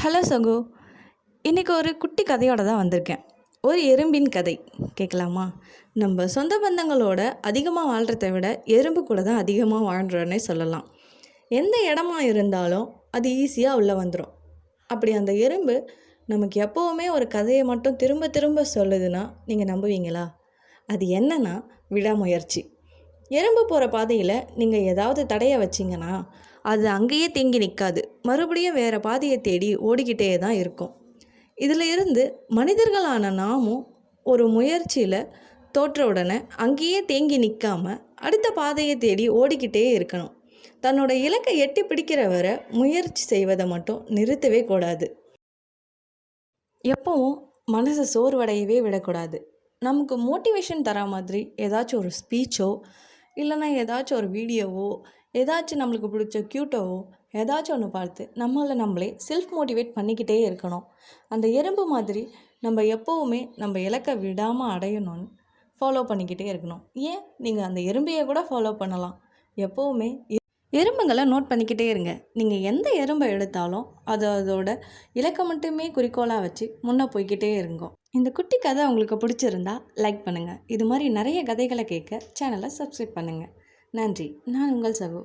Hello சகோ, இன்றைக்கி ஒரு குட்டி கதையோடு தான் வந்திருக்கேன். ஒரு எறும்பின் கதை கேட்கலாமா? நம்ம சொந்த பந்தங்களோட அதிகமாக வாழ்கிறத விட எறும்பு கூட தான் அதிகமாக வாழ்கிறோன்னே சொல்லலாம். எந்த இடமா இருந்தாலும் அது ஈஸியாக உள்ளே வந்துடும். அப்படி அந்த எறும்பு நமக்கு எப்போவுமே ஒரு கதையை மட்டும் திரும்ப திரும்ப சொல்லுதுன்னா நீங்கள் நம்புவீங்களா? அது என்னன்னா விடாமுயற்சி. எறும்பு போகிற பாதையில் நீங்கள் ஏதாவது தடையை வச்சிங்கன்னா அது அங்கேயே தேங்கி நிற்காது, மறுபடியும் வேறு பாதையை தேடி ஓடிக்கிட்டே தான் இருக்கும். இதில் இருந்து மனிதர்களான நாமும் ஒரு முயற்சியில் தோற்ற உடனே அங்கேயே தேங்கி நிற்காம அடுத்த பாதையை தேடி ஓடிக்கிட்டே இருக்கணும். தன்னோட இலக்கை எட்டி பிடிக்கிற வரை முயற்சி செய்வதை மட்டும் நிறுத்தவே கூடாது. எப்பவும் மனசை சோர்வடையவே விடக்கூடாது. நமக்கு மோட்டிவேஷன் தர மாதிரி ஏதாச்சும் ஒரு ஸ்பீச்சோ இல்லைனா ஏதாச்சும் ஒரு வீடியோவோ ஏதாச்சும் நம்மளுக்கு பிடிச்ச க்யூட்டோவோ ஏதாச்சும் ஒன்று பார்த்து நம்மளே செல்ஃப் மோட்டிவேட் பண்ணிக்கிட்டே இருக்கணும். அந்த எறும்பு மாதிரி நம்ம எப்போவுமே நம்ம இலக்கை விடாமல் அடையணும்னு ஃபாலோ பண்ணிக்கிட்டே இருக்கணும். ஏன் நீங்கள் அந்த எறும்பையை கூட ஃபாலோ பண்ணலாம். எப்போவுமே எறும்புங்களை நோட் பண்ணிக்கிட்டே இருங்க. நீங்கள் எந்த எறும்பை எடுத்தாலும் அதோட இலக்கை மட்டுமே குறிக்கோளாக வச்சு முன்னே போய்கிட்டே இருங்க. இந்த குட்டி கதை உங்களுக்கு பிடிச்சிருந்தா லைக் பண்ணுங்கள். இது மாதிரி நிறைய கதைகளை கேட்க சேனலை சப்ஸ்கிரைப் பண்ணுங்கள். நன்றி. நான் உங்கள் சகோ.